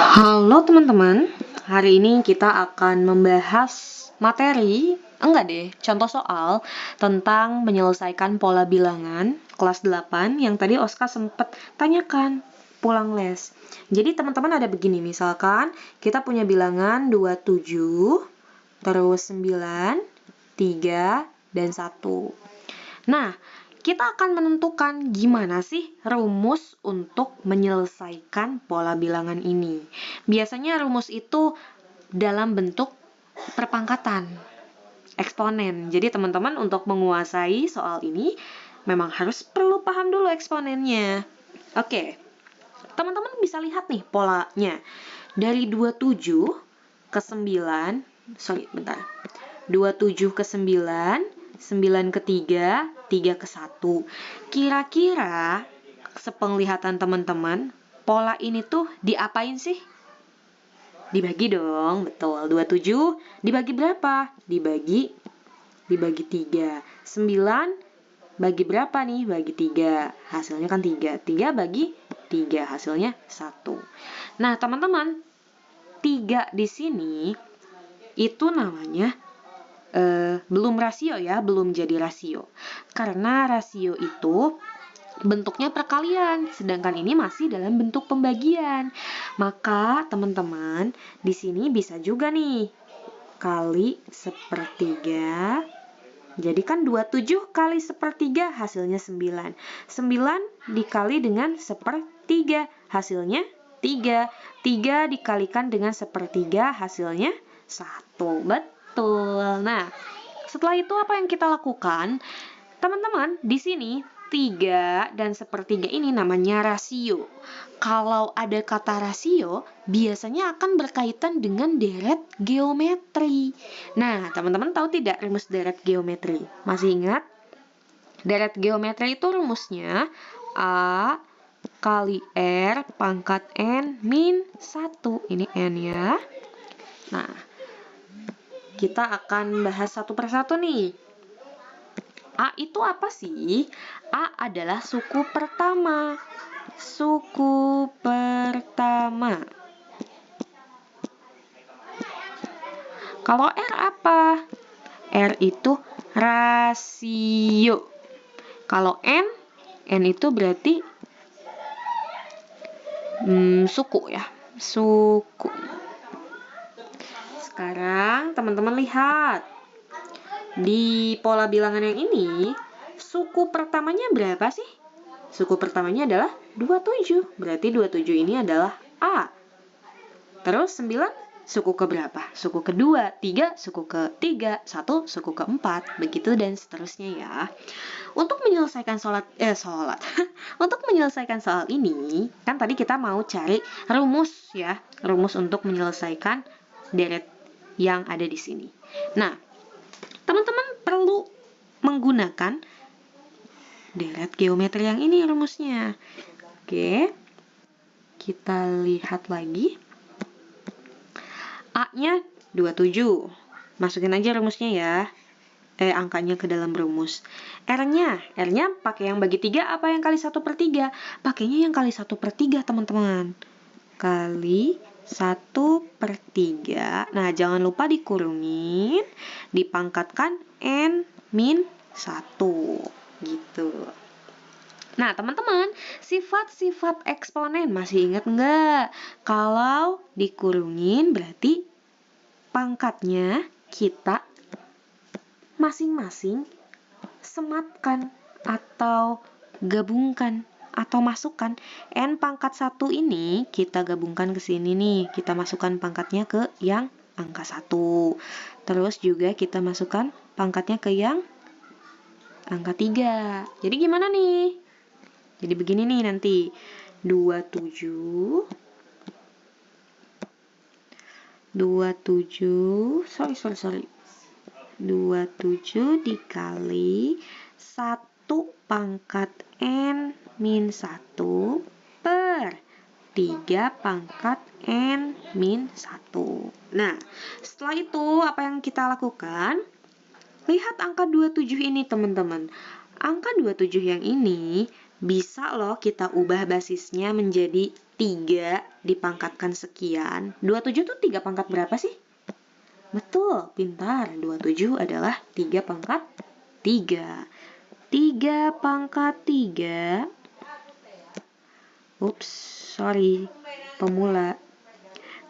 Halo teman-teman, hari ini kita akan membahas contoh soal tentang menyelesaikan pola bilangan kelas 8 yang tadi Oska sempat tanyakan pulang les. Jadi teman-teman ada begini, misalkan kita punya bilangan 27, terus 9, 3, dan 1. Nah, kita akan menentukan gimana sih rumus untuk menyelesaikan pola bilangan ini. Biasanya rumus itu dalam bentuk perpangkatan, eksponen. Jadi teman-teman untuk menguasai soal ini memang perlu paham dulu eksponennya. Oke, teman-teman bisa lihat nih polanya. Dari 27 ke 9, 27 ke 9, 9 ke 3, 3 ke 1. Kira-kira sepenglihatan teman-teman, pola ini tuh diapain sih? Dibagi dong, betul. 27 dibagi berapa? Dibagi 3. 9 bagi berapa nih? Bagi 3. Hasilnya kan 3. 3 bagi 3, hasilnya 1. Nah, teman-teman, 3 di sini itu namanya belum rasio ya, belum jadi rasio. Karena rasio itu bentuknya perkalian, sedangkan ini masih dalam bentuk pembagian. Maka teman-teman di sini bisa juga nih kali sepertiga. Jadi kan 27 kali sepertiga hasilnya 9. 9 dikali dengan sepertiga hasilnya 3. 3 dikalikan dengan sepertiga hasilnya 1. Betul. Nah, setelah itu apa yang kita lakukan? Teman-teman, di sini 3 dan sepertiga ini namanya rasio. Kalau ada kata rasio, biasanya akan berkaitan dengan deret geometri. Nah, teman-teman tahu tidak rumus deret geometri? Masih ingat? Deret geometri itu rumusnya A kali R pangkat N min 1. Ini N ya. Nah, kita akan bahas satu persatu nih. A itu apa sih? A adalah suku pertama. Suku pertama. Kalau R apa? R itu rasio. Kalau N itu berarti suku ya. Suku. Sekarang teman-teman lihat. Di pola bilangan yang ini, suku pertamanya berapa sih? Suku pertamanya adalah 27. Berarti 27 ini adalah A. Terus 9 suku ke berapa? Suku kedua, 3 suku ke-3, 1 suku ke-4, begitu dan seterusnya ya. Untuk menyelesaikan Untuk menyelesaikan soal ini, kan tadi kita mau cari rumus ya, rumus untuk menyelesaikan deret yang ada di sini. Nah, teman-teman perlu menggunakan deret geometri yang ini rumusnya. Oke, kita lihat lagi. A-nya 27. Masukin aja rumusnya ya. Angkanya ke dalam rumus. R-nya pakai yang bagi 3 apa yang kali 1/3? Pakainya yang kali 1/3, teman-teman. Kali 1/3. Nah, jangan lupa dikurungin, dipangkatkan N min 1. Gitu. Nah, teman-teman, sifat-sifat eksponen masih ingat nggak? Kalau dikurungin berarti pangkatnya kita masing-masing sematkan atau gabungkan atau masukkan. N pangkat 1 ini kita gabungkan ke sini nih. Kita masukkan pangkatnya ke yang angka 1. Terus juga kita masukkan pangkatnya ke yang angka 3. Jadi gimana nih? Jadi begini nih nanti. 27 dikali 1 pangkat N min 1 per 3 pangkat N min 1. Nah, setelah itu apa yang kita lakukan? Lihat angka 27 ini teman-teman. Angka 27 yang ini bisa loh kita ubah basisnya menjadi 3 dipangkatkan sekian. 27 tuh 3 pangkat berapa sih? Betul, pintar. 27 adalah 3 pangkat 3. 3 pangkat 3. Ups, sorry. Pemula.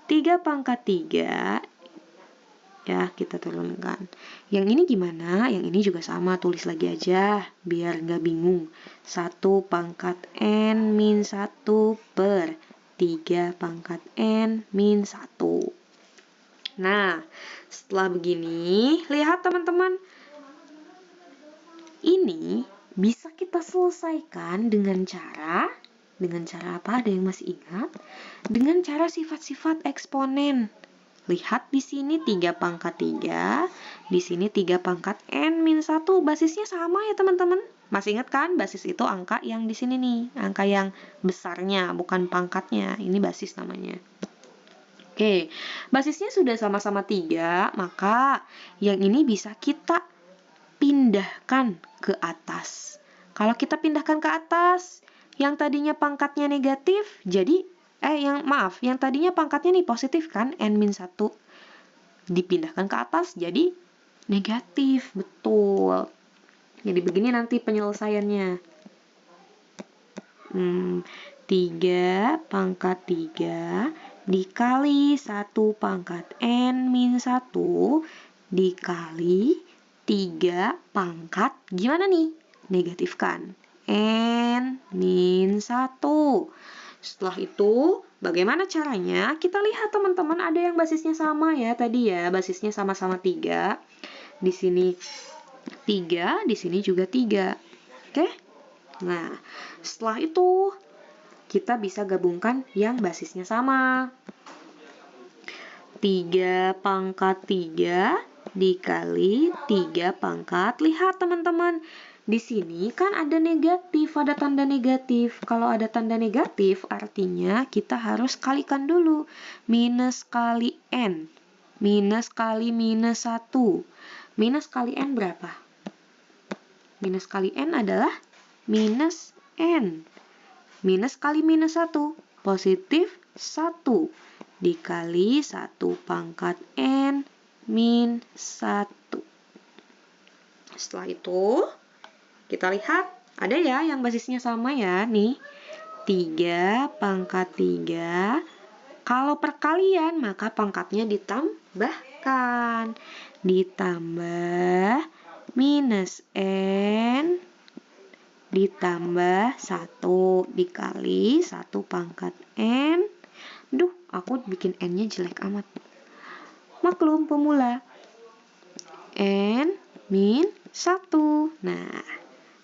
3 pangkat 3. Ya, kita turunkan. Yang ini gimana? Yang ini juga sama, tulis lagi aja biar nggak bingung. 1 pangkat n min 1 per 3 pangkat n min 1. Nah, setelah begini, lihat teman-teman. Ini bisa kita selesaikan dengan cara apa? Ada yang masih ingat? Dengan cara sifat-sifat eksponen. Lihat di sini 3 pangkat 3, di sini 3 pangkat n min 1, basisnya sama ya teman-teman. Masih ingat kan? Basis itu angka yang di sini nih, angka yang besarnya, bukan pangkatnya. Ini basis namanya. Oke, basisnya sudah sama-sama 3, maka yang ini bisa kita pindahkan ke atas. Kalau kita pindahkan ke atas, yang tadinya pangkatnya negatif, jadi yang tadinya pangkatnya nih positif kan, n-1. Dipindahkan ke atas jadi negatif, betul. Jadi begini nanti penyelesaiannya. 3 pangkat 3 dikali 1 pangkat n min 1 dikali 3 pangkat, gimana nih? Negatifkan. N min 1. Setelah itu, bagaimana caranya? Kita lihat teman-teman, ada yang basisnya sama ya tadi ya, basisnya sama-sama 3. Di sini 3, di sini juga 3. Oke? Nah, setelah itu kita bisa gabungkan yang basisnya sama. 3 pangkat 3 dikali 3 pangkat. Lihat teman-teman, di sini kan ada negatif, ada tanda negatif. Kalau ada tanda negatif, artinya kita harus kalikan dulu. Minus kali n. Minus kali minus 1. Minus kali n berapa? Minus kali n adalah minus n. Minus kali minus 1. Positif 1. Dikali 1 pangkat n min 1. Setelah itu, kita lihat, ada ya yang basisnya sama ya, nih. 3 pangkat 3. Kalau perkalian, maka pangkatnya ditambahkan. Ditambah minus n ditambah 1 dikali 1 pangkat n. Duh, aku bikin n-nya jelek amat. Maklum pemula. N min 1. Nah,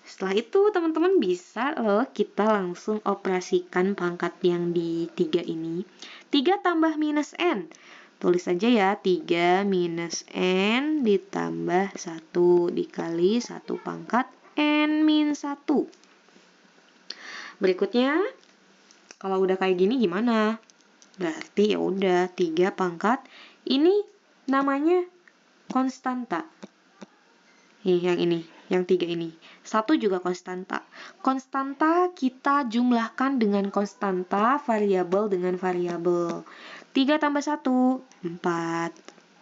setelah itu teman-teman bisa loh kita langsung operasikan pangkat yang di 3 ini. 3 tambah minus n. Tulis aja ya, 3 minus n ditambah 1 dikali 1 pangkat n min 1. Berikutnya, kalau udah kayak gini gimana? Berarti ya udah 3 pangkat. Ini namanya konstanta. Yang ini, yang 3 ini. 1 juga konstanta. Konstanta kita jumlahkan dengan konstanta, variabel dengan variabel. 3 tambah 1, 4.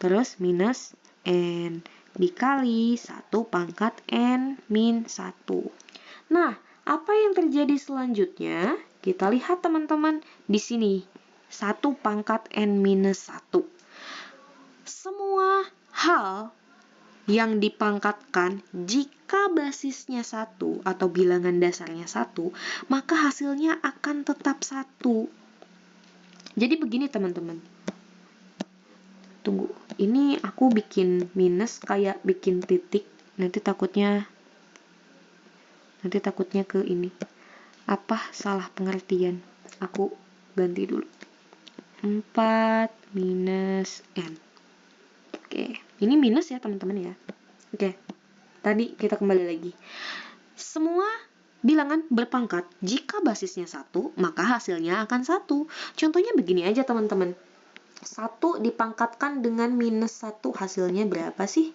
Terus minus n. Dikali 1 pangkat n min 1. Nah, apa yang terjadi selanjutnya? Kita lihat teman-teman di sini. 1 pangkat n minus 1. Semua hal yang dipangkatkan, jika basisnya 1 atau bilangan dasarnya 1, maka hasilnya akan tetap 1. Jadi begini teman-teman. Tunggu, ini aku bikin minus kayak bikin titik. Nanti takutnya ke ini. Apa salah pengertian? Aku ganti dulu. 4 minus n. Oke, ini minus ya teman-teman ya. Oke, tadi kita kembali lagi. Semua bilangan berpangkat, jika basisnya 1, maka hasilnya akan 1. Contohnya begini aja teman-teman. 1 dipangkatkan dengan minus 1, hasilnya berapa sih?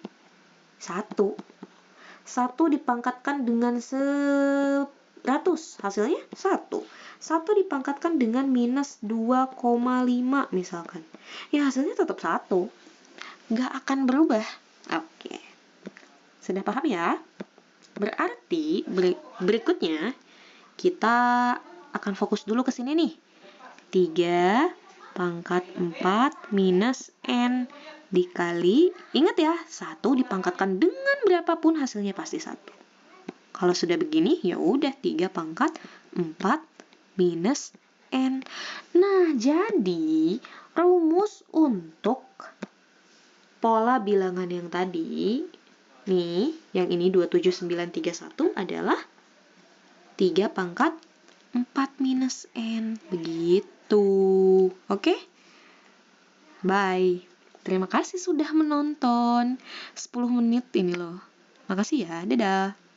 1. 1 dipangkatkan dengan 10 ratus, hasilnya 1. 1 dipangkatkan dengan minus 2,5 misalkan. Ya hasilnya tetap 1. Nggak akan berubah. Oke. Sudah paham ya? Berarti berikutnya kita akan fokus dulu ke sini nih. 3 pangkat 4 minus N dikali, ingat ya, 1 dipangkatkan dengan berapapun hasilnya pasti 1. Kalau sudah begini, ya udah 3 pangkat 4 minus N. Nah, jadi rumus untuk pola bilangan yang tadi, nih, yang ini 27931 adalah 3 pangkat 4 minus N. Begitu. Oke? Bye. Terima kasih sudah menonton. 10 menit ini loh. Makasih ya. Dadah.